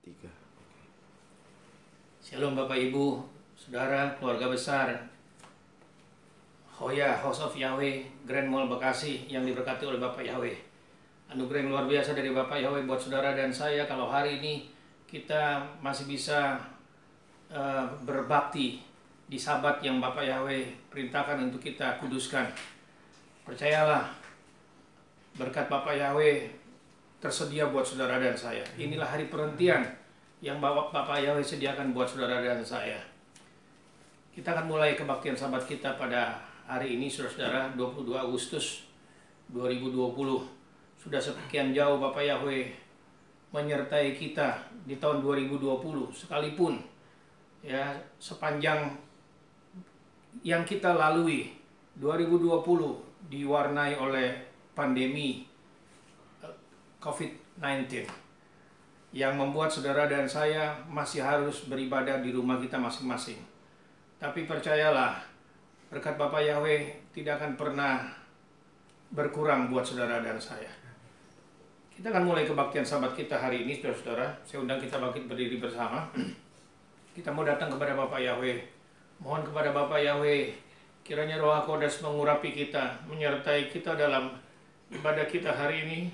3. Shalom Bapak Ibu, Saudara, keluarga besar Hoya House of Yahweh Grand Mall Bekasi yang diberkati oleh Bapak Yahweh. Anugerah yang luar biasa dari Bapak Yahweh buat saudara dan saya kalau hari ini kita masih bisa berbakti di Sabat yang Bapak Yahweh perintahkan untuk kita kuduskan. Percayalah, berkat Bapak Yahweh tersedia buat saudara dan saya. Inilah hari perhentian yang Bapak Yahweh sediakan buat saudara dan saya. Kita akan mulai kebaktian Sabat kita pada hari ini, saudara-saudara, 22 Agustus 2020. Sudah sekian jauh Bapak Yahweh menyertai kita di tahun 2020, sekalipun ya sepanjang yang kita lalui 2020 diwarnai oleh pandemi COVID-19 yang membuat saudara dan saya masih harus beribadah di rumah kita masing-masing. Tapi percayalah, berkat Bapak Yahweh tidak akan pernah berkurang buat saudara dan saya. Kita akan mulai kebaktian Sabat kita hari ini, saudara-saudara. Saya undang kita bangkit berdiri bersama. Kita mau datang kepada Bapak Yahweh. Mohon kepada Bapak Yahweh, kiranya Roh HaKodas mengurapi kita, menyertai kita dalam ibadah kita hari ini,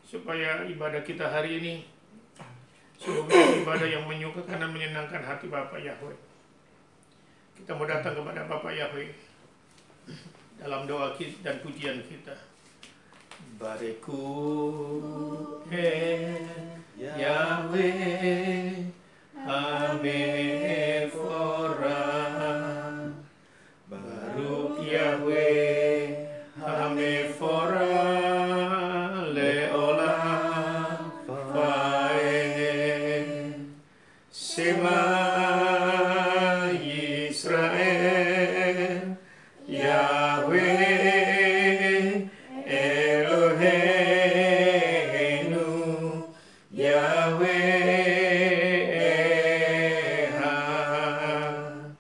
supaya ibadah kita hari ini sungguh ibadah yang menyukakan dan menyenangkan hati Bapak Yahweh. Kita mau datang kepada Bapak Yahweh dalam doa kita dan pujian kita. Bareku Yahweh Hamefora, Baruk Yahweh Hamefora Leolam Fae, Shema Yisrael Yahweh Eloheinu Yahweh Echad,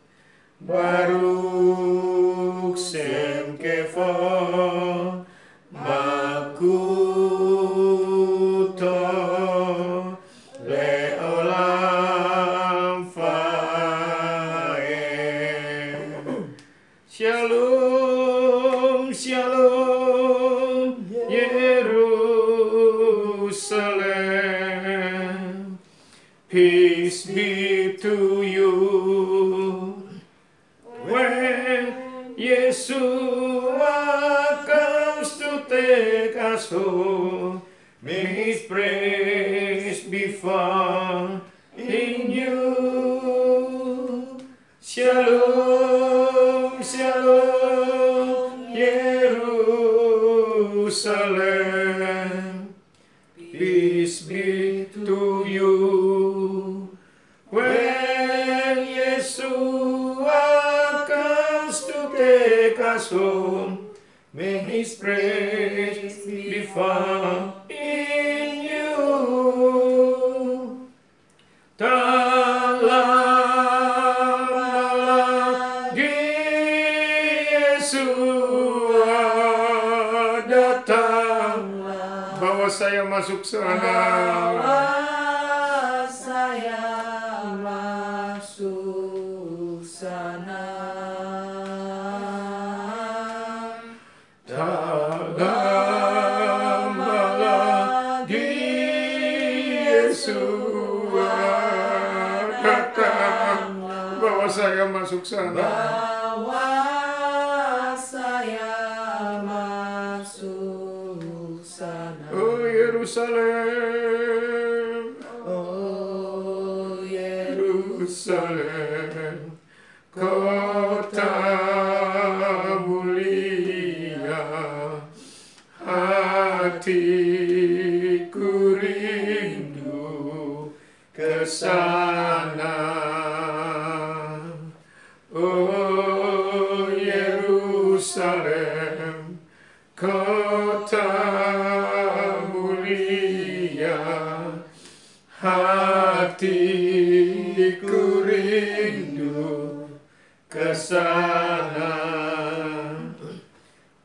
Baruch Shem Kevod Malkuto Leolam Fae. Shalom, shalom, Jerusalem. Peace be to you. When Yeshua comes to take us home, may His praise be found in you. Shalom, shalom, Jerusalem. Peace be to you. When Yeshua comes to take us home, may His praise be found in you. Bawa saya masuk sana. Bawa saya masuk sana. Dalam lagi Yeshua datang. Bawa saya masuk sana. Bawa saya masuk sana. Oh Yerusalem, Oh Yerusalem, kota mulia, hatiku rindu ke sana. Oh Yerusalem, kota mulia, hatiku rindu ke sana.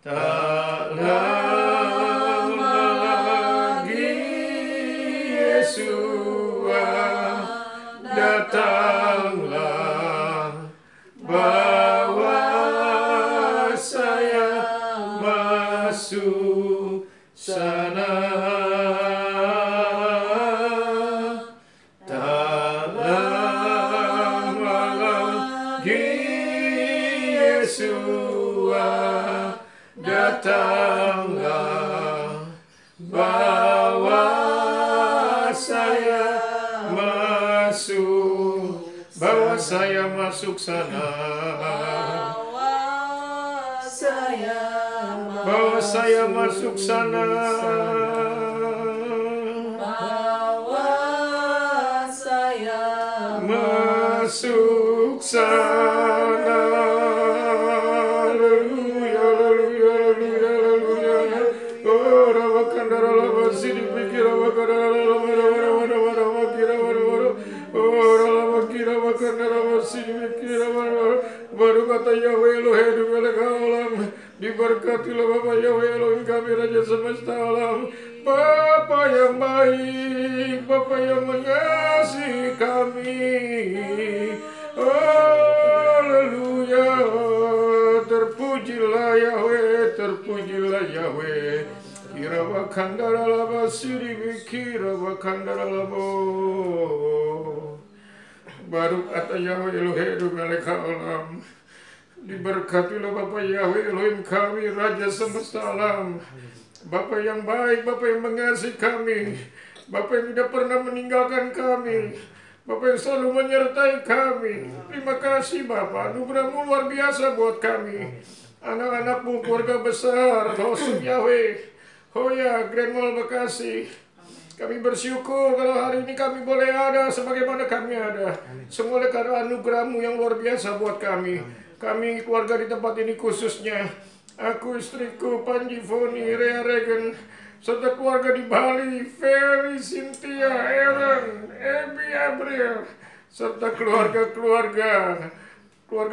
Tak lama lagi Yeshua datanglah, bawa saya masuk sana. Tak lama lagi Yesua datanglah, bawa saya masuk, bawa saya masuk sana. Bawa saya masuk sana. Bawa saya masuk sana. Haleluya, haleluya, haleluya, haleluya. Oh, Ramakandara lama sini pikir Ramakandara lama kira oh, lama kira Ramakandara masih pikir baru kata Yahweh Elohim melek alam. Diberkatilah Bapa Yahweh Elohim kami, Raja semesta alam. Bapa yang baik, Bapa yang mengasihi kami. Haleluya. Terpujilah Yahweh, terpujilah Yahweh. Kira wakandara laba siri, kira wakandara labo. Baru kata Yahweh Elohim melek alam. Diberkatilah Bapa Yahweh Elohim kami, Raja semesta alam. Bapa yang baik, Bapa yang mengasihi kami, Bapa yang tidak pernah meninggalkan kami, Bapa yang selalu menyertai kami. Terima kasih Bapa, anugerah-Mu luar biasa buat kami. Anak-anak-Mu, keluarga besar, Hosum Yahweh, Hoya, Grand Mall Bekasi. Kami bersyukur kalau hari ini kami boleh ada sebagaimana kami ada. Semua karena anugerah-Mu yang luar biasa buat kami. Kami keluarga di tempat ini khususnya, aku, istriku, Panji, Foni, Rea Regen, serta keluarga di Bali, Ferry, Cynthia, Aaron, Abby, Abriel, serta keluarga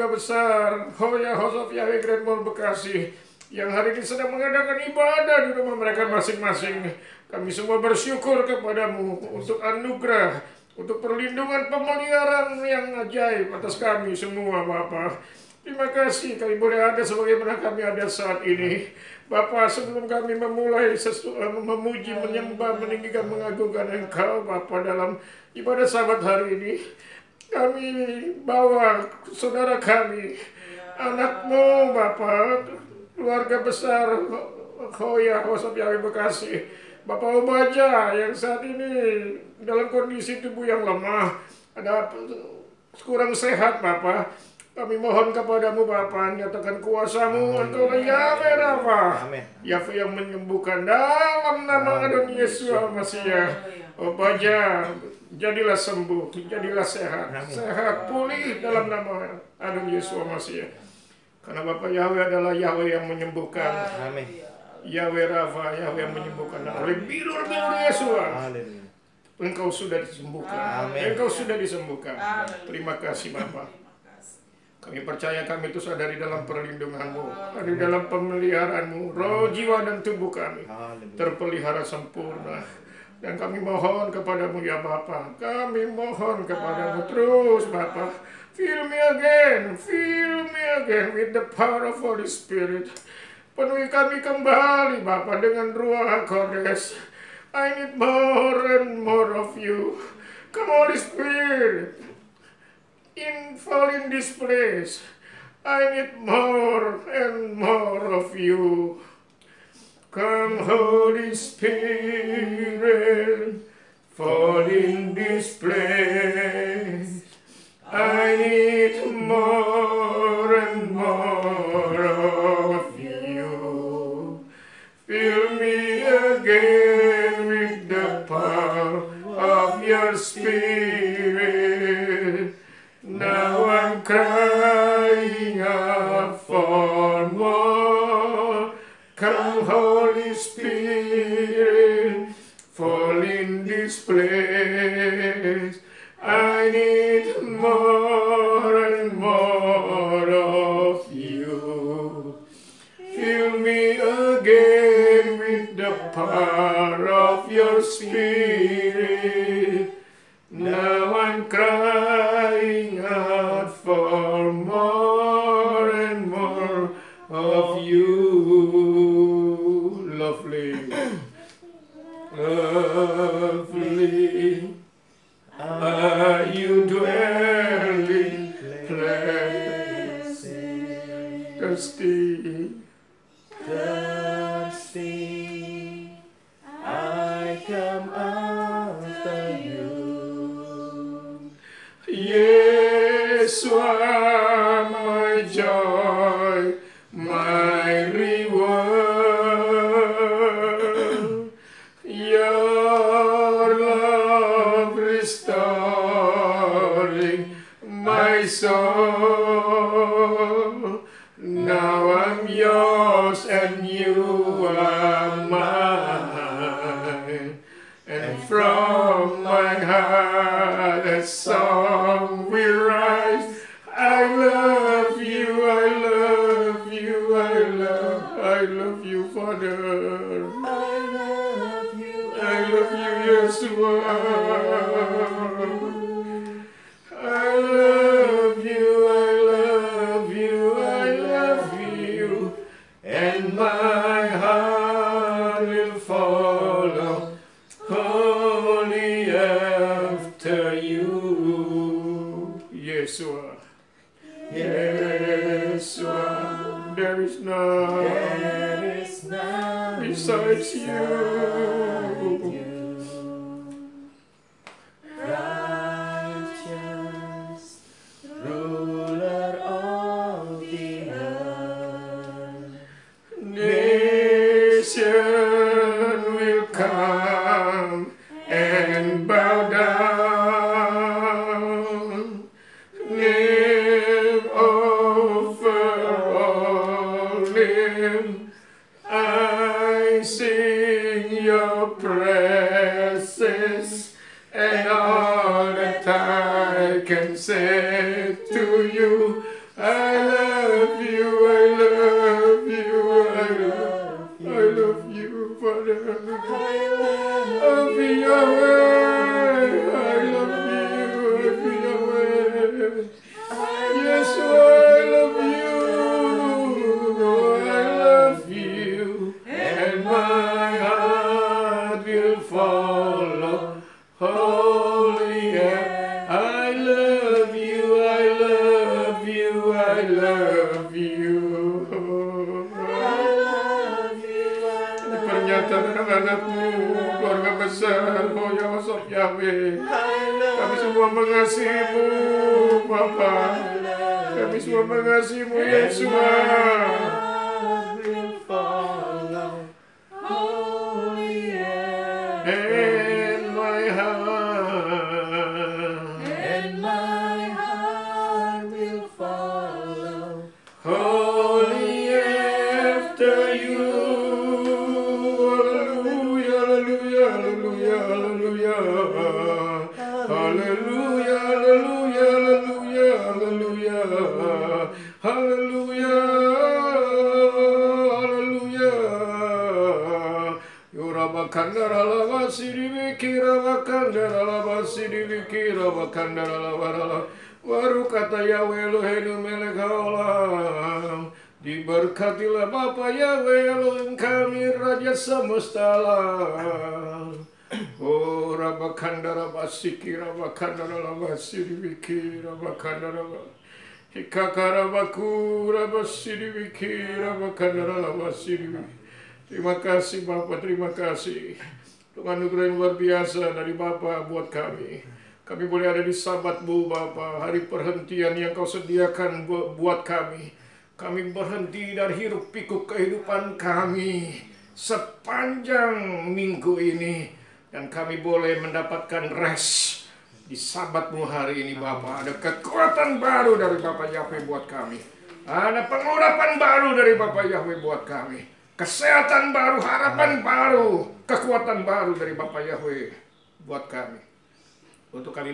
besar, Hoya, House of Yahweh, Grand Mall Bekasi, yang hari ini sedang mengadakan ibadah di rumah mereka masing-masing. Kami semua bersyukur kepadamu untuk anugerah, untuk perlindungan pemeliharaan yang ajaib atas kami semua, Bapak. Terima kasih kami boleh ada sebagaimana kami ada saat ini. Bapak, sebelum kami memulai memuji, menyembah, meninggikan, mengagungkan Engkau, Bapak, dalam ibadah Sabat hari ini, kami bawa saudara kami, anak-Mu, Bapak, keluarga besar Hoya, House of Yahweh Bekasi, Bapak Obaja yang saat ini dalam kondisi tubuh yang lemah, ada kurang sehat, Bapak. Kami mohon kepadamu Bapa, nyatakan kuasa-Mu, Engkaulah Yahweh Rafa, Yahweh yang menyembuhkan dalam nama Adon Yesus Masiah. Obaja, jadilah sembuh, jadilah sehat, sehat pulih dalam nama Adon Yesus Masiah. Karena Bapa Yahweh adalah Yahweh yang menyembuhkan. Yahweh Rafa, Yahweh yang menyembuhkan. Oleh bilur-bilur Yesus, Engkau sudah disembuhkan. Engkau sudah disembuhkan. Terima kasih Bapa. Kami percaya kami itu sadari dalam perlindungan-Mu, di dalam pemeliharaan-Mu, roh, jiwa, dan tubuh kami terpelihara sempurna. Dan kami mohon kepadamu ya Bapa, kami mohon kepadamu terus Bapa, fill me again with the power of Holy Spirit. Penuhi kami kembali Bapa dengan Ruach HaKodesh. I need more and more of you. Come Holy Spirit, fall in this place. I need more and more of you. Come Holy Spirit, fall in this place. I need more and more of you. Fill me again with the power of your Spirit. Now I'm crying out for more. Come Holy Spirit, fall in this place. I need more and more of you. Fill me again with the power of your Spirit. Now I'm crying are you dwelling places? Thirsty, I come after you. yes, you are my joy, my reward. Your love restoring my soul. Now I'm yours and you are mine. And from my heart a song will rise. I love you, I love you, I love you, Father. I love you, Yeshua. I love you, I love you, I love you. And my heart will follow wholly after you. Yeshua. Yeshua. There is none besides you. Righteous ruler of the earth, Nation will come and bow down. Name over all name, I sing your praises, and all that I can say to you, I love you, I love you, I love you, Father. I'll be your way, I love you, I'll be your way. Yes, I love you, and my heart will follow wholly. I love you, I love you, I love you. Pernyataan anak-anakmu, keluarga besar, oh ya Sop Yahweh. Kami semua mengasihimu, Bapa. Kami semua mengasihimu, Yeshua. and my heart will follow Holy after you. Hallelujah, hallelujah, hallelujah, hallelujah, hallelujah, hallelujah, hallelujah, hallelujah, hallelujah. Yorabakandara lava siribikira bakandara lava siribikira bakandara lava. Baru kata Yahweh Elohenu melek haolam. Diberkatilah Bapa Yahweh Elohim kami Raja semesta alam. Oh Rabakandara basiki Rabakandara labasiribiki Rabakandara hikakara baku Rabasiribiki Rabakandara labasiribiki. Terima kasih Bapa, terima kasih untuk anugerah yang luar biasa dari Bapa buat kami. Kami boleh ada di Sabat-Mu Bapa, hari perhentian yang Kau sediakan buat kami. Kami berhenti dari hiruk pikuk kehidupan kami sepanjang minggu ini. Dan kami boleh mendapatkan rest di Sabat-Mu hari ini Bapa. Ada kekuatan baru dari Bapa Yahweh buat kami. Ada pengurapan baru dari Bapa Yahweh buat kami. Kesehatan baru, harapan baru, kekuatan baru dari Bapa Yahweh buat kami. Untuk kami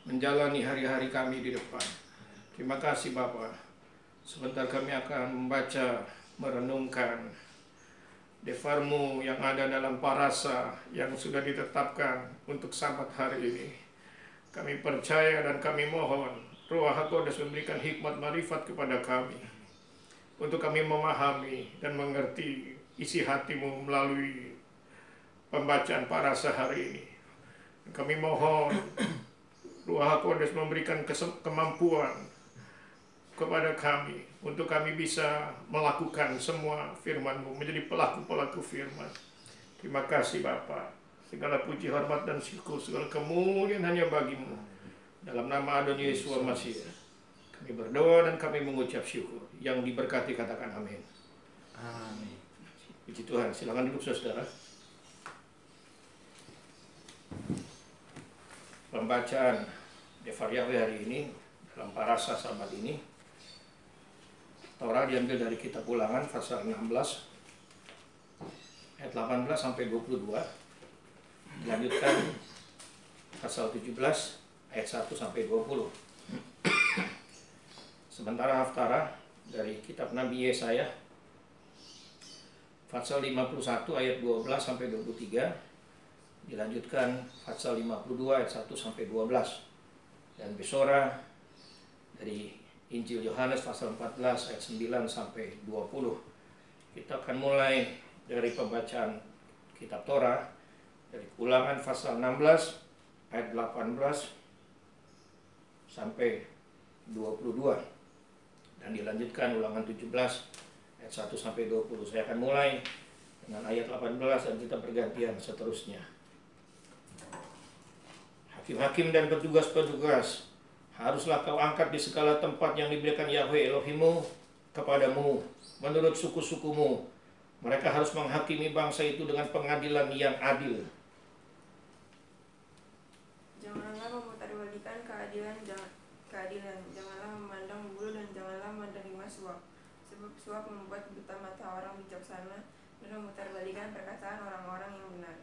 menjalani hari-hari kami di depan. Terima kasih Bapa. Sebentar kami akan membaca, merenungkan Devar-Mu yang ada dalam parasa yang sudah ditetapkan untuk Sabat hari ini. Kami percaya dan kami mohon Roh HaKodes memberikan hikmat marifat kepada kami. Untuk kami memahami dan mengerti isi hati-Mu melalui pembacaan parasa hari ini. Kami mohon Ruh Kudus memberikan kemampuan kepada kami untuk kami bisa melakukan semua firman-Mu, menjadi pelaku-pelaku firman. Terima kasih Bapa. Segala puji, hormat, dan syukur, segala kemuliaan hanya bagi-Mu. Dalam nama Adon Yesus Masih, kami berdoa dan kami mengucap syukur. Yang diberkati katakan amin. Amin. Puji Tuhan. Silakan duduk saudara. Pembacaan Devar Yahweh hari ini dalam parasa Sabat ini, Torah diambil dari kitab Ulangan pasal 16 ayat 18 sampai 22, dilanjutkan pasal 17 ayat 1 sampai 20. Sementara Haftarah dari kitab Nabi Yesaya pasal 51 ayat 12 sampai 23, dilanjutkan pasal 52 ayat 1 sampai 12, dan Besora dari Injil Yohanes pasal 14 ayat 9 sampai 20. Kita akan mulai dari pembacaan kitab Torah dari Ulangan pasal 16 ayat 18 sampai 22, dan dilanjutkan Ulangan 17 ayat 1 sampai 20. Saya akan mulai dengan ayat 18 dan kita bergantian seterusnya. Hakim-hakim dan petugas-petugas haruslah kau angkat di segala tempat yang diberikan Yahweh Elohimmu kepadamu menurut suku-sukumu. Mereka harus menghakimi bangsa itu dengan pengadilan yang adil. Janganlah memutarbalikan keadilan, janganlah memandang bulu dan janganlah menerima suap. Sebab suap membuat buta mata orang bijaksana dan memutarbalikan perkataan orang-orang yang benar.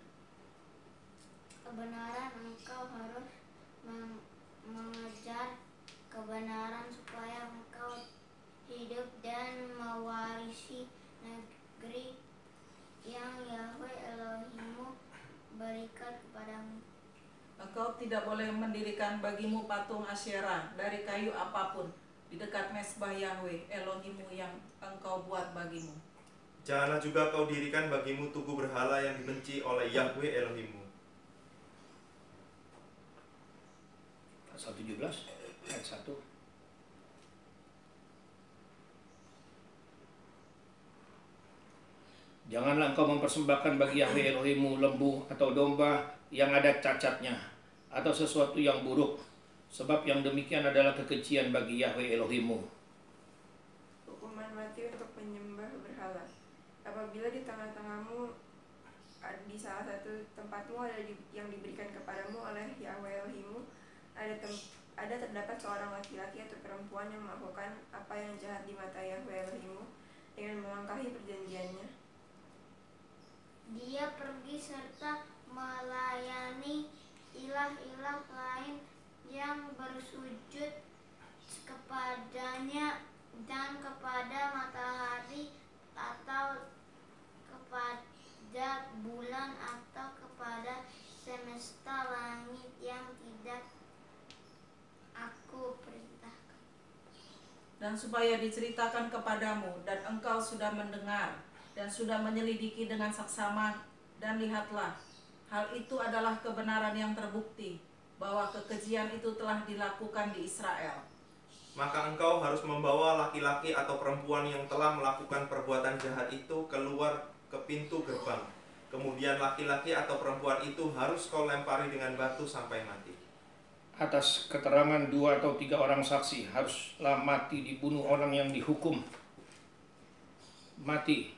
Kebenaran engkau harus mengejar kebenaran supaya engkau hidup dan mewarisi negeri yang Yahweh Elohimmu berikan kepadamu. Engkau tidak boleh mendirikan bagimu patung Asyera dari kayu apapun di dekat mesbah Yahweh Elohimmu yang engkau buat bagimu. Janganlah juga kau dirikan bagimu tugu berhala yang dibenci oleh Yahweh Elohimmu. Pasal 17 ayat 1. Janganlah engkau mempersembahkan bagi Yahweh Elohimmu lembu atau domba yang ada cacatnya atau sesuatu yang buruk, sebab yang demikian adalah kekejian bagi Yahweh Elohimmu. Hukuman mati untuk penyembah berhala. Apabila di tengah-tengahmu di salah satu tempatmu yang diberikan kepadamu oleh Yahweh Elohimmu ada terdapat seorang laki-laki atau perempuan yang melakukan apa yang jahat di mata Yahweh Elohimmu dengan melangkahi perjanjiannya. Dia pergi serta melayani ilah-ilah lain yang bersujud kepadanya dan kepada matahari atau kepada bulan atau kepada semesta langit yang tidak aku perintahkan. Dan supaya diceritakan kepadamu, dan engkau sudah mendengar dan sudah menyelidiki dengan saksama, dan lihatlah, hal itu adalah kebenaran yang terbukti, bahwa kekejian itu telah dilakukan di Israel. Maka engkau harus membawa laki-laki atau perempuan yang telah melakukan perbuatan jahat itu keluar ke pintu gerbang. Kemudian laki-laki atau perempuan itu harus kau lempari dengan batu sampai mati. Atas keterangan 2 atau 3 orang saksi haruslah mati dibunuh orang yang dihukum mati.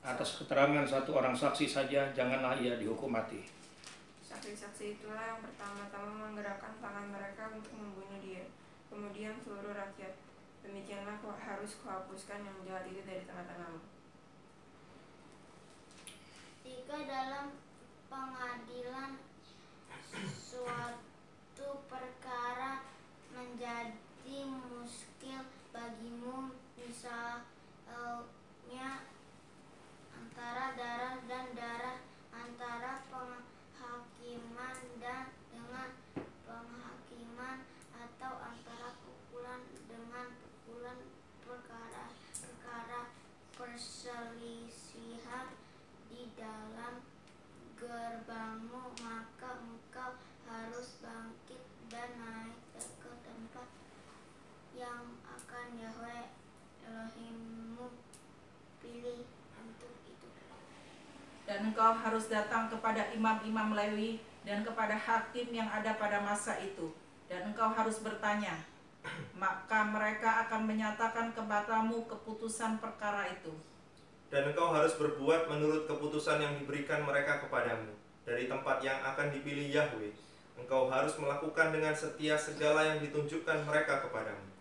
Atas keterangan 1 orang saksi saja janganlah ia dihukum mati. Saksi-saksi itulah yang pertama-tama menggerakkan tangan mereka untuk membunuh dia, kemudian seluruh rakyat. Demikianlah harus kuhapuskan yang jahat itu dari tengah-tengahmu. Jika dalam pengadilan suatu perkara menjadi muskil bagimu, misalnya antara darah dan darah, antara penghakiman dan dengan penghakiman, atau antara pukulan dengan pukulan, perkara perselisihan di dalam gerbangmu, maka engkau engkau harus datang kepada imam-imam Lewi dan kepada hakim yang ada pada masa itu, dan engkau harus bertanya, maka mereka akan menyatakan kepadamu keputusan perkara itu. Dan engkau harus berbuat menurut keputusan yang diberikan mereka kepadamu dari tempat yang akan dipilih Yahwe. Engkau harus melakukan dengan setia segala yang ditunjukkan mereka kepadamu.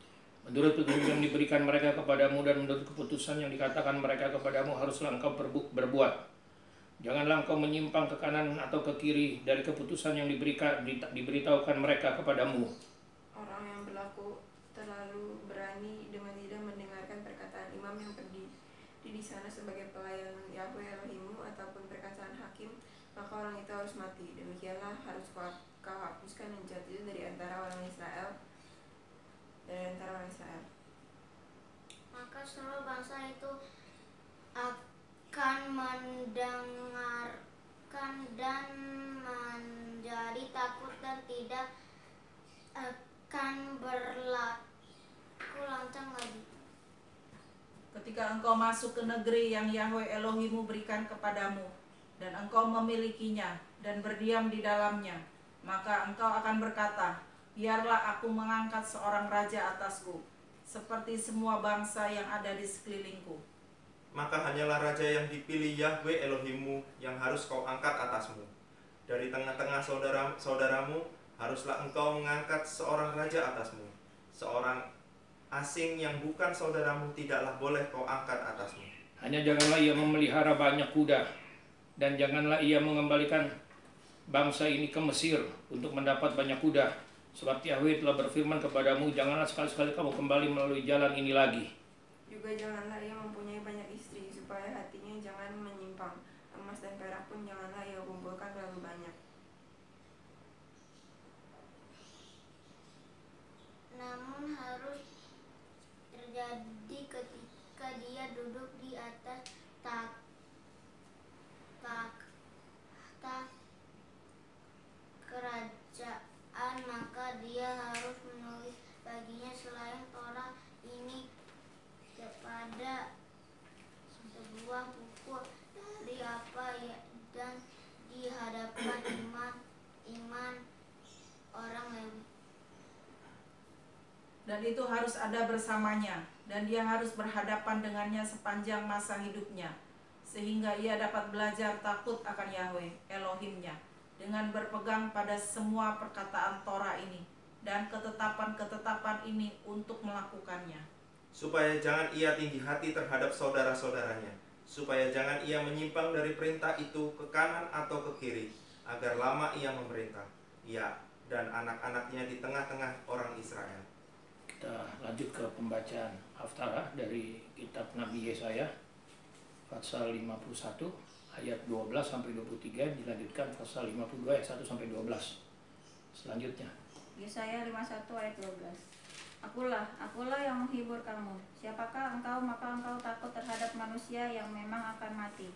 Menurut petunjuk yang diberikan mereka kepadamu dan menurut keputusan yang dikatakan mereka kepadamu haruslah engkau berbuat. Janganlah engkau menyimpang ke kanan atau ke kiri dari keputusan yang diberitahukan mereka kepadamu. Orang yang berlaku terlalu berani dengan tidak mendengarkan perkataan imam yang berdiri di sana sebagai pelayan Yahwe Elohimmu ataupun perkataan hakim, maka orang itu harus mati. Demikianlah harus kau hapuskan menjat itu dari antara orang Israel. Maka seluruh bangsa itu akan mendengarkan dan menjadi takut dan tidak akan berlaku lancang lagi. Ketika engkau masuk ke negeri yang Yahwe Elohimmu berikan kepadamu, dan engkau memilikinya dan berdiam di dalamnya, maka engkau akan berkata, biarlah aku mengangkat seorang raja atasku, seperti semua bangsa yang ada di sekelilingku. Maka hanyalah raja yang dipilih Yahwe Elohimmu yang harus kau angkat atasmu. Dari tengah-tengah saudaramu haruslah engkau mengangkat seorang raja atasmu. Seorang asing yang bukan saudaramu tidaklah boleh kau angkat atasmu. Hanya janganlah ia memelihara banyak kuda, dan janganlah ia mengembalikan bangsa ini ke Mesir untuk mendapat banyak kuda. Sebab Yahwe telah berfirman kepadamu, janganlah sekali-sekali kamu kembali melalui jalan ini lagi. Juga janganlah ia mempunyai banyak istri, supaya hatinya jangan menyimpang. Emas dan perak pun janganlah ia kumpulkan terlalu banyak. Namun harus terjadi ketika dia duduk di atas takhta kerajaan, maka dia harus menulis baginya selain Torah ini kepada sebuah buku dari apa ya, dan di hadapan iman orang Lewi. Dan itu harus ada bersamanya, dan dia harus berhadapan dengannya sepanjang masa hidupnya, sehingga ia dapat belajar takut akan Yahwe Elohimnya, dengan berpegang pada semua perkataan Torah ini dan ketetapan-ketetapan ini untuk melakukannya. Supaya jangan ia tinggi hati terhadap saudara-saudaranya, supaya jangan ia menyimpang dari perintah itu ke kanan atau ke kiri, agar lama ia memerintah, ia dan anak-anaknya di tengah-tengah orang Israel. Kita lanjut ke pembacaan Haftarah dari kitab Nabi Yesaya pasal 51 ayat 12 sampai 23, dilanjutkan pasal 52 ayat 1 sampai 12. Selanjutnya Yesaya 51 ayat 12. Akulah yang menghibur kamu. Siapakah engkau, maka engkau takut terhadap manusia yang memang akan mati,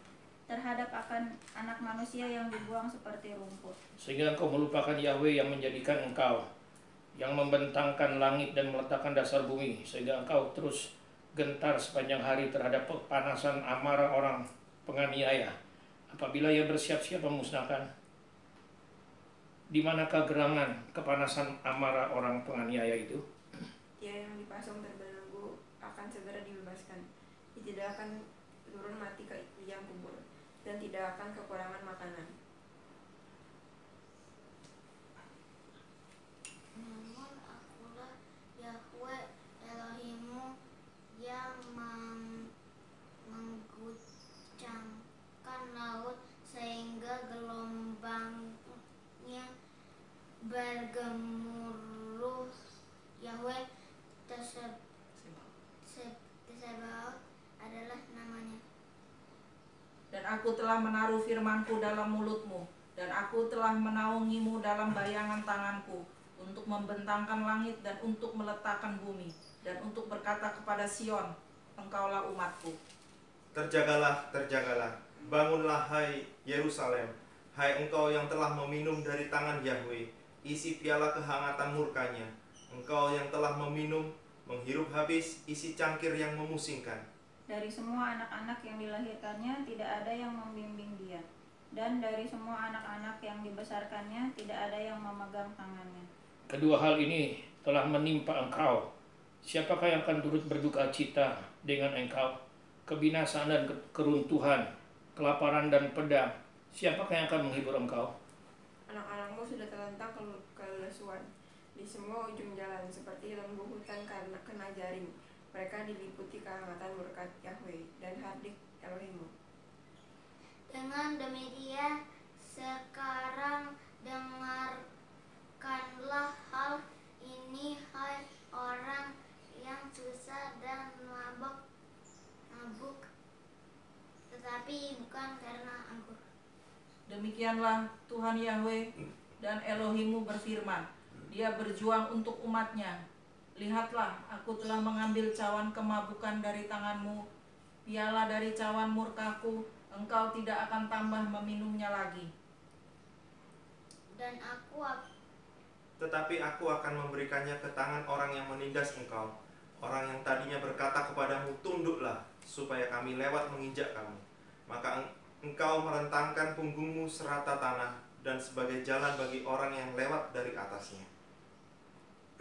terhadap akan anak manusia yang dibuang seperti rumput. sehingga engkau melupakan Yahwe yang menjadikan engkau, yang membentangkan langit dan meletakkan dasar bumi, sehingga engkau terus gentar sepanjang hari terhadap kepanasan amarah orang penganiaya, apabila ia bersiap-siap memusnahkan. Di manakah gerangan kepanasan amarah orang penganiaya itu? Dia yang dipasung terbelenggu akan segera dibebaskan. Dia tidak akan turun mati ke liang kubur, dan tidak akan kekurangan makanan. Namun akulah Yahwe Elohimmu yang mengguncangkan laut sehingga gelombangnya bergemuruh. Yahwe Tsebaot adalah namanya. Dan aku telah menaruh firmanku dalam mulutmu, dan aku telah menaungimu dalam bayangan tanganku, untuk membentangkan langit dan untuk meletakkan bumi, dan untuk berkata kepada Sion, engkaulah umatku. Terjagalah, terjagalah, bangunlah hai Yerusalem, hai engkau yang telah meminum dari tangan Yahwe, isi piala kehangatan murkanya, engkau yang telah meminum, menghirup habis isi cangkir yang memusingkan. Dari semua anak-anak yang dilahirkannya tidak ada yang membimbing dia. dan dari semua anak-anak yang dibesarkannya tidak ada yang memegang tangannya. Kedua hal ini telah menimpa engkau. Siapakah yang akan turut berduka cita dengan engkau? Kebinasaan dan keruntuhan, kelaparan dan pedang, siapakah yang akan menghibur engkau? Anak-anakmu sudah terlentang kelesuan di semua ujung jalan, seperti lembu hutan karena kena jaring. Mereka diliputi kehangatan berkat Yahweh dan hardik Elohimmu. Dengan demikian, sekarang dengarkanlah hal ini, hai orang yang susah dan mabuk, tetapi bukan karena anggur. Demikianlah Tuhan Yahweh dan Elohimmu berfirman, Dia berjuang untuk umatnya. Lihatlah, aku telah mengambil cawan kemabukan dari tanganmu, piala dari cawan murkaku, engkau tidak akan tambah meminumnya lagi. Tetapi aku akan memberikannya ke tangan orang yang menindas engkau, orang yang tadinya berkata kepadamu, tunduklah, supaya kami lewat menginjak kamu. Maka engkau merentangkan punggungmu serata tanah, dan sebagai jalan bagi orang yang lewat dari atasnya.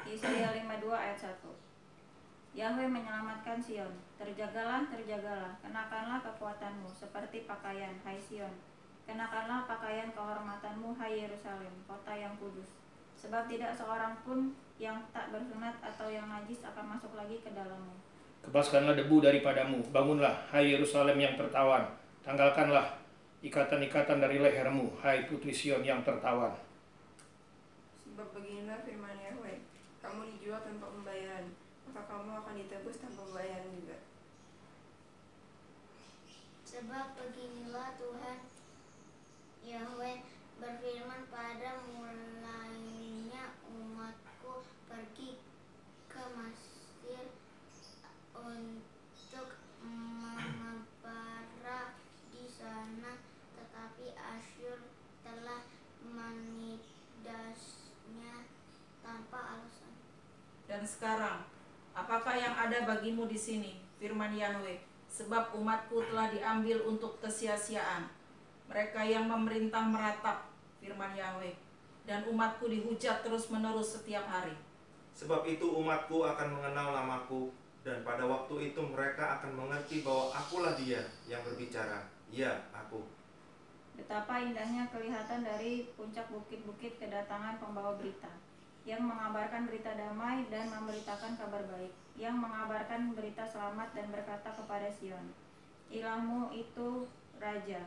Yesaya 52 ayat 1. Yahweh menyelamatkan Sion. Terjagalah, terjagalah, kenakanlah kekuatanmu seperti pakaian, hai Sion. Kenakanlah pakaian kehormatanmu, hai Yerusalem, kota yang kudus. Sebab tidak seorang pun yang tak bersunat atau yang najis akan masuk lagi ke dalammu. Kepaskanlah debu daripadamu, bangunlah, hai Yerusalem yang tertawan. Tanggalkanlah ikatan-ikatan dari lehermu, hai putri Sion yang tertawan. Sebab beginilah firman Yahweh, kamu dijual tanpa pembayaran, maka kamu akan ditebus tanpa pembayaran juga. Sebab beginilah Tuhan Yahweh berfirman, pada mulainya umatku pergi ke Mesir untuk mengembara di sana, tetapi Asyur telah menindasnya tanpa alasan. Dan sekarang, apakah yang ada bagimu di sini? Firman Yahweh, sebab umatku telah diambil untuk kesia-siaan. Mereka yang memerintah meratap, firman Yahweh, dan umatku dihujat terus-menerus setiap hari. Sebab itu umatku akan mengenal namaku, dan pada waktu itu mereka akan mengerti bahwa akulah Dia yang berbicara, ya aku. Betapa indahnya kelihatan dari puncak bukit-bukit kedatangan pembawa berita, yang mengabarkan berita damai dan memberitakan kabar baik, yang mengabarkan berita selamat dan berkata kepada Sion, Ilahmu itu Raja,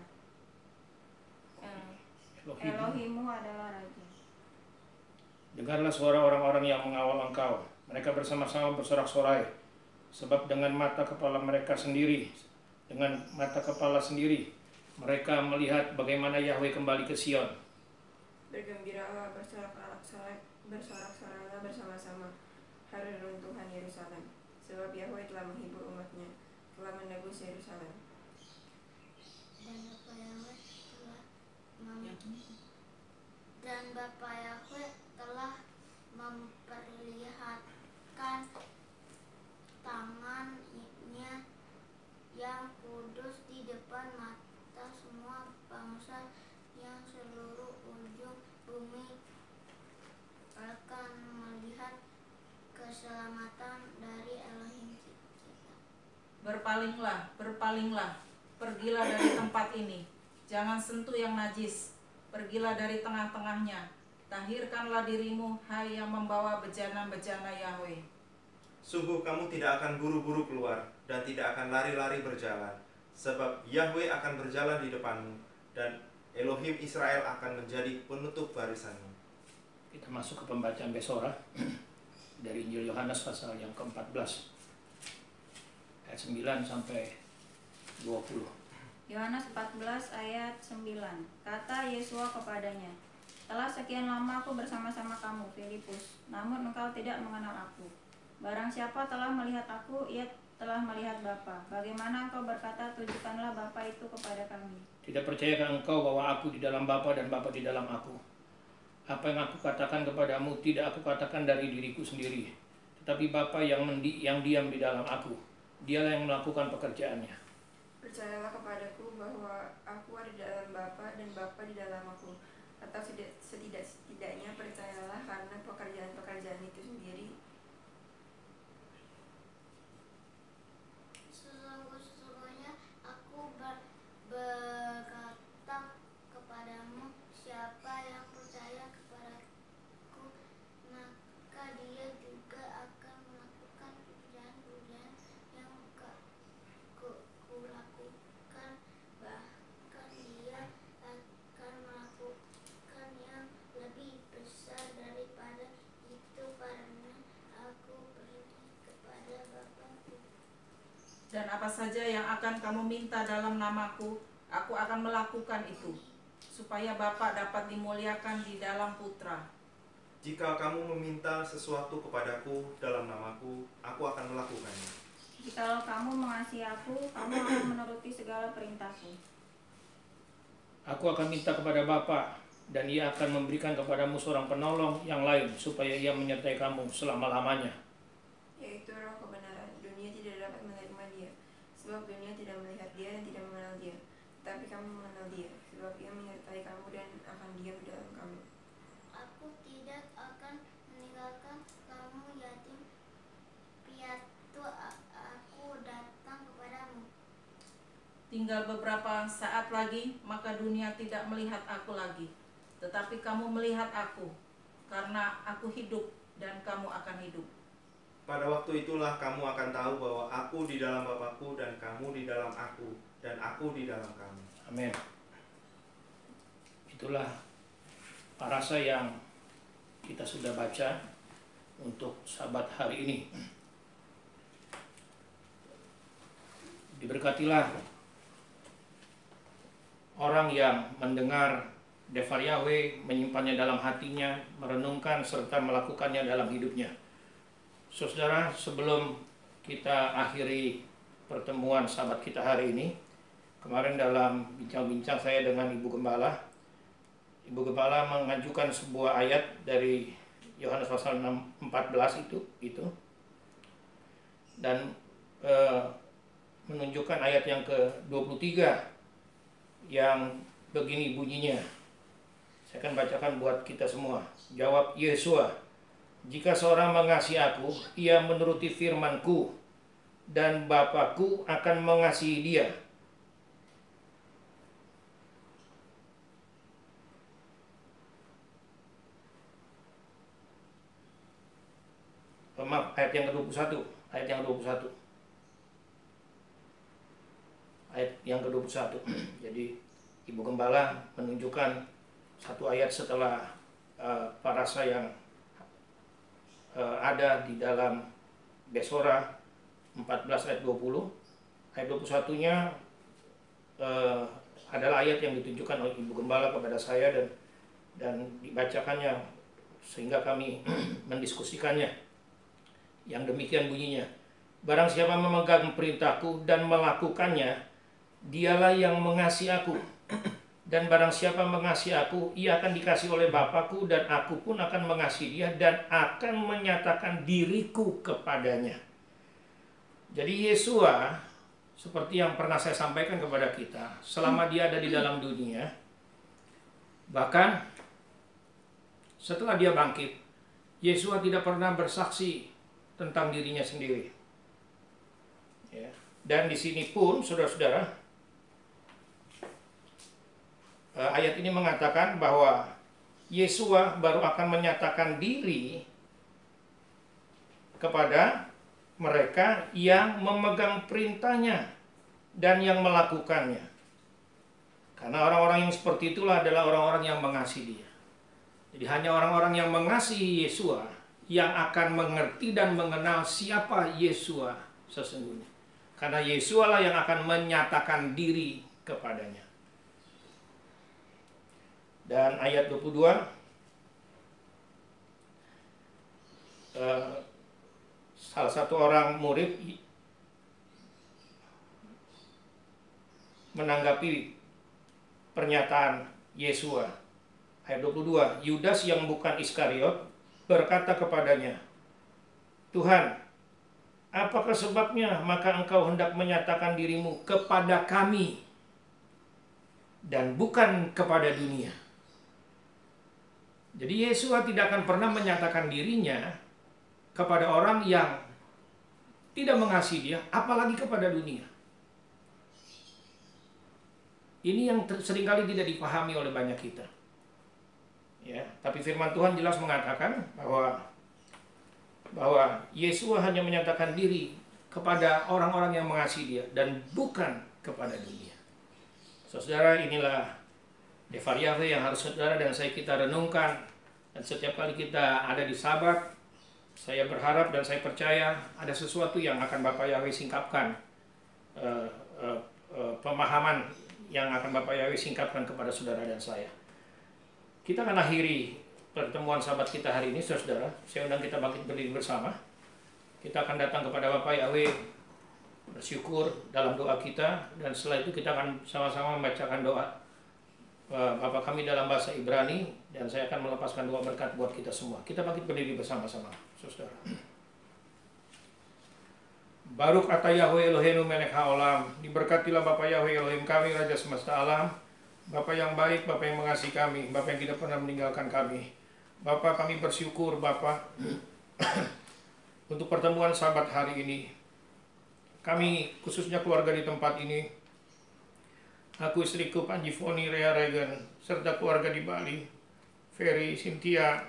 Elohimmu adalah Raja. Dengarlah suara orang-orang yang mengawal engkau. Mereka bersama-sama bersorak-sorai. Sebab dengan mata kepala mereka sendiri, mereka melihat bagaimana Yahweh kembali ke Sion. Bergembiralah, bersorak-sorai bersama-sama, hari runtuhan Yerusalem. Sebab Yahweh telah menghibur umatnya, telah menebus Yerusalem. Dan Bapa Yahweh telah memperlihatkan tangannya yang kudus di depan mata semua bangsa, yang seluruh ujung bumi akan melihat keselamatan dari Elohim kita. Berpalinglah, pergilah dari tempat ini. Jangan sentuh yang najis. Pergilah dari tengah-tengahnya. Tahirkanlah dirimu, hai yang membawa bejana-bejana Yahweh. Sungguh kamu tidak akan buru-buru keluar, dan tidak akan lari-lari berjalan. Sebab Yahweh akan berjalan di depanmu, dan Elohim Israel akan menjadi penutup barisanmu. Kita masuk ke pembacaan Besora dari Injil Yohanes pasal yang ke-14 ayat 9 sampai 20. Yohanes 14 ayat 9. Kata Yesua kepadanya, telah sekian lama aku bersama-sama kamu, Filipus, namun engkau tidak mengenal aku. Barang siapa telah melihat aku, ia telah melihat Bapa. Bagaimana engkau berkata, tunjukkanlah Bapa itu kepada kami? Tidak percayakah engkau bahwa aku di dalam Bapa dan Bapa di dalam aku? Apa yang aku katakan kepadamu tidak aku katakan dari diriku sendiri, tetapi Bapa yang diam di dalam aku, dialah yang melakukan pekerjaannya. Percayalah kepadaku bahwa aku ada di dalam Bapa dan Bapa di dalam aku. Atau setidak-setidaknya percayalah karena pekerjaan-pekerjaan itu sendiri. Sesungguhnya aku berkata kepadamu, siapa yang percaya kepadaku, maka dia juga akan melakukan pekerjaan-pekerjaan yang kulakukan, bahkan dia akan melakukan yang lebih besar daripada itu, karena aku pergi kepada Bapa-Ku. Dan apa saja yang akan kamu minta dalam namaku, aku akan melakukan itu, supaya Bapa dapat dimuliakan di dalam Putra. Jika kamu meminta sesuatu kepadaku dalam namaku, aku akan melakukannya. Jikalau kamu mengasihi aku, kamu akan menuruti segala perintahku. Aku akan minta kepada Bapa, dan Ia akan memberikan kepadamu seorang penolong yang lain, supaya Ia menyertai kamu selama-lamanya. Yaitu roh kebenaran. Dunia tidak dapat menerima dia, sebab dunia tidak melihat dia dan tidak mengenal dia. Tetapi kamu mengenal dia, sebab ia menyertai kamu dan akan diam di dalam kamu. Aku tidak akan meninggalkan kamu yatim piatu, aku datang kepadamu. Tinggal beberapa saat lagi, maka dunia tidak melihat aku lagi. Tetapi kamu melihat aku, karena aku hidup dan kamu akan hidup. Pada waktu itulah kamu akan tahu bahwa aku di dalam Bapa-Ku dan kamu di dalam aku, dan aku di dalam kamu. Amin. Itulah parasa yang kita sudah baca untuk Sabat hari ini. Diberkatilah orang yang mendengar Devar Yahweh, menyimpannya dalam hatinya, merenungkan serta melakukannya dalam hidupnya. Saudara, sebelum kita akhiri pertemuan Sabat kita hari ini, kemarin dalam bincang-bincang saya dengan Ibu Gembala, Ibu Gembala mengajukan sebuah ayat dari Yohanes pasal 14 itu dan menunjukkan ayat yang ke-23 yang begini bunyinya. Saya akan bacakan buat kita semua. Jawab Yesua, jika seorang mengasihi aku, ia menuruti firman-Ku, dan Bapa-Ku akan mengasihi dia. Maaf, ayat yang ke-21. Ayat yang ke-21. Ayat yang ke-21. Jadi Ibu Gembala menunjukkan satu ayat setelah parasa yang ada di dalam Besora 14 ayat 20. Ayat 21-nya adalah ayat yang ditunjukkan oleh Ibu Gembala kepada saya dan dibacakannya sehingga kami mendiskusikannya. Yang demikian bunyinya, barang siapa memegang perintahku dan melakukannya, dialah yang mengasihi aku. Dan barang siapa mengasihi aku, ia akan dikasihi oleh Bapa-Ku, dan aku pun akan mengasihi dia dan akan menyatakan diriku kepadanya. Jadi Yesua, seperti yang pernah saya sampaikan kepada kita, selama dia ada di dalam dunia, bahkan setelah dia bangkit, Yesua tidak pernah bersaksi tentang dirinya sendiri. Ya. Dan di sini pun, saudara-saudara, ayat ini mengatakan bahwa Yesua baru akan menyatakan diri kepada mereka yang memegang perintahnya dan yang melakukannya. Karena orang-orang yang seperti itulah adalah orang-orang yang mengasihi dia. Jadi hanya orang-orang yang mengasihi Yesua yang akan mengerti dan mengenal siapa Yesua sesungguhnya. Karena Yesua lah yang akan menyatakan diri kepadanya. Dan ayat 22, salah satu orang murid menanggapi pernyataan Yesua. Ayat 22, Yudas yang bukan Iskariot berkata kepadanya, Tuhan, Apakah sebabnya? Maka engkau hendak menyatakan dirimu kepada kami dan bukan kepada dunia. Jadi Yesua tidak akan pernah menyatakan dirinya kepada orang yang tidak mengasihi dia, apalagi kepada dunia. Ini yang seringkali tidak dipahami oleh banyak kita. Ya, tapi firman Tuhan jelas mengatakan bahwa Yesua hanya menyatakan diri kepada orang-orang yang mengasihi dia dan bukan kepada dunia. Saudara, inilah Devar Yahweh yang harus saudara dan saya kita renungkan. Dan setiap kali kita ada di Sabat, saya berharap dan saya percaya ada sesuatu yang akan Bapak Yahweh singkapkan, pemahaman yang akan Bapak Yahweh singkapkan kepada saudara dan saya. Kita akan akhiri pertemuan Sabat kita hari ini, saudara. Saya undang kita bangkit berdiri bersama. Kita akan datang kepada Bapak Yahweh, bersyukur dalam doa kita, dan setelah itu kita akan sama-sama membacakan doa Bapa kami dalam bahasa Ibrani, dan saya akan melepaskan doa berkat buat kita semua. Kita bangkit berdiri bersama-sama, saudara. Baruch atah Yahweh Eloheinu melech haolam. Diberkatilah Bapa Yahweh Elohim kami, Raja semesta alam. Bapa yang baik, Bapa yang mengasihi kami, Bapa yang tidak pernah meninggalkan kami. Bapa, kami bersyukur Bapa untuk pertemuan Sabat hari ini. Kami khususnya keluarga di tempat ini, aku, istriku Panji Foni, Rea Regan, serta keluarga di Bali, Ferry, Cynthia,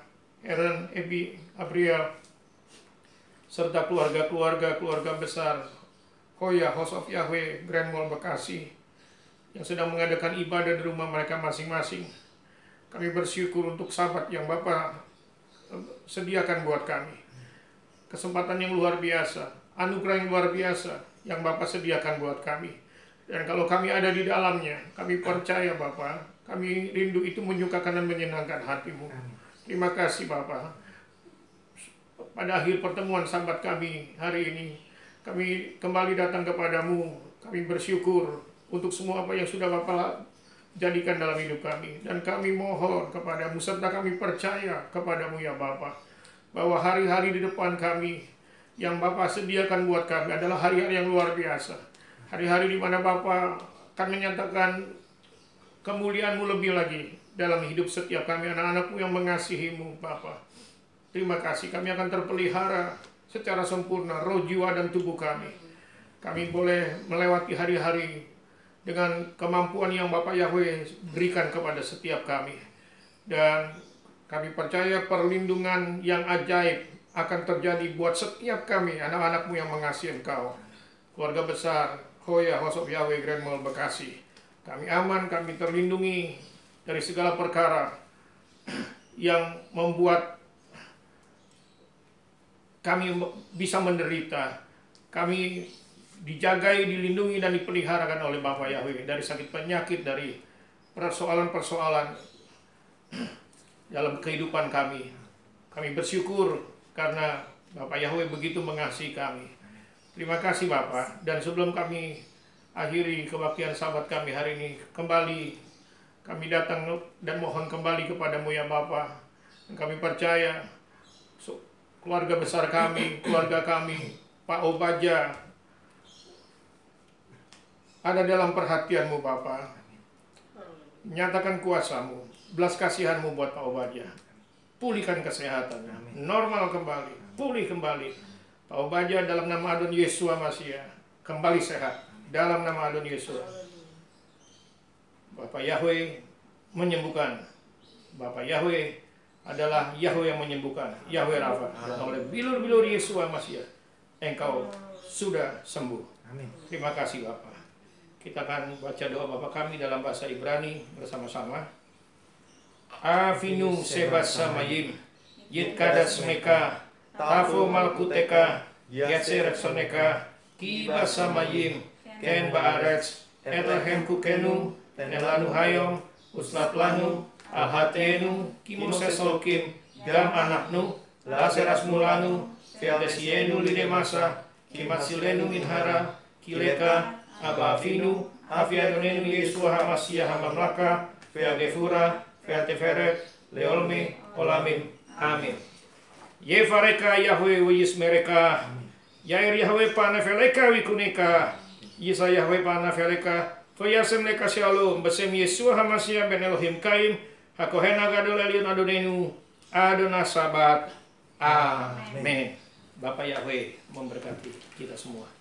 Aaron, Ebi, Abriel, serta keluarga besar Hoya, House of Yahweh, Grand Mall Bekasi, yang sedang mengadakan ibadah di rumah mereka masing-masing. Kami bersyukur untuk Sabat yang Bapak sediakan buat kami. Kesempatan yang luar biasa, anugerah yang luar biasa yang Bapak sediakan buat kami. Dan kalau kami ada di dalamnya, kami percaya Bapak, kami rindu itu menyukakan dan menyenangkan hati-Mu. Terima kasih Bapak. Pada akhir pertemuan Sabat kami hari ini, kami kembali datang kepadamu. Kami bersyukur untuk semua apa yang sudah Bapak jadikan dalam hidup kami. Dan kami mohon kepadamu, serta kami percaya kepadamu ya Bapak, bahwa hari-hari di depan kami yang Bapak sediakan buat kami adalah hari-hari yang luar biasa. Hari-hari di mana Bapa akan menyatakan kemuliaan-Mu lebih lagi dalam hidup setiap kami, anak-anak-Mu yang mengasihi-Mu, Bapa. Terima kasih, kami akan terpelihara secara sempurna, roh, jiwa, dan tubuh kami. Kami boleh melewati hari-hari dengan kemampuan yang Bapak Yahweh berikan kepada setiap kami. Dan kami percaya perlindungan yang ajaib akan terjadi buat setiap kami, anak-anak-Mu yang mengasihi Engkau. Keluarga besar Hoya, House of Yahweh, Grand Mall Bekasi, kami aman, kami terlindungi dari segala perkara yang membuat kami bisa menderita. Kami dijagai, dilindungi, dan dipeliharakan oleh Bapak Yahweh dari sakit penyakit, dari persoalan-persoalan dalam kehidupan kami. Kami bersyukur karena Bapak Yahweh begitu mengasihi kami. Terima kasih Bapak. Dan sebelum kami akhiri kebaktian Sabat kami hari ini, kembali kami datang dan mohon kembali kepadamu ya Bapak. Dan kami percaya keluarga besar kami, keluarga kami, Pak Obaja, ada dalam perhatian-Mu Bapak. Nyatakan kuasa-Mu, belas kasihan-Mu buat Pak Obaja. Pulihkan kesehatannya, normal kembali, pulih kembali. Pak Obaja dalam nama Adon Yesua Masiah kembali sehat dalam nama Adon Yesua. Bapak Yahweh menyembuhkan. Bapak Yahweh adalah Yahweh yang menyembuhkan, Yahweh Rafa. Oleh bilur-bilur Yesua Masiah, Engkau sudah sembuh. Amin. Terima kasih Bapak. Kita akan baca doa Bapak kami dalam bahasa Ibrani bersama-sama. Avinu sebas samayim, yitkadas meka, tafo malkuteka, yatser soneka, kiba samayim, ken baaretz, eterhem kukenu, tenlanu hayom, uslat lanu, alhatenu, kimosesolokim, gam anaknu, laseras mulanu, fiadesienu lidemasa, kimatsilenu inhara, kileka, abafinu, afiadonenu Yesua Hamasiah Hamamlaka, fiadefura, fiateferet, leolme, olamin. Amin. Yevareka Yahweh Wiyis mereka, Yair Yahweh panafeleka wikuneka. Yisa Yahweh panafeleka. Vayasem leka shalom. Besem Yesua Hamasya ben Elohim Kaim. Hakohena gadol elion adonenu. Adonai sabat. Amin. Bapak Yahweh memberkati kita semua.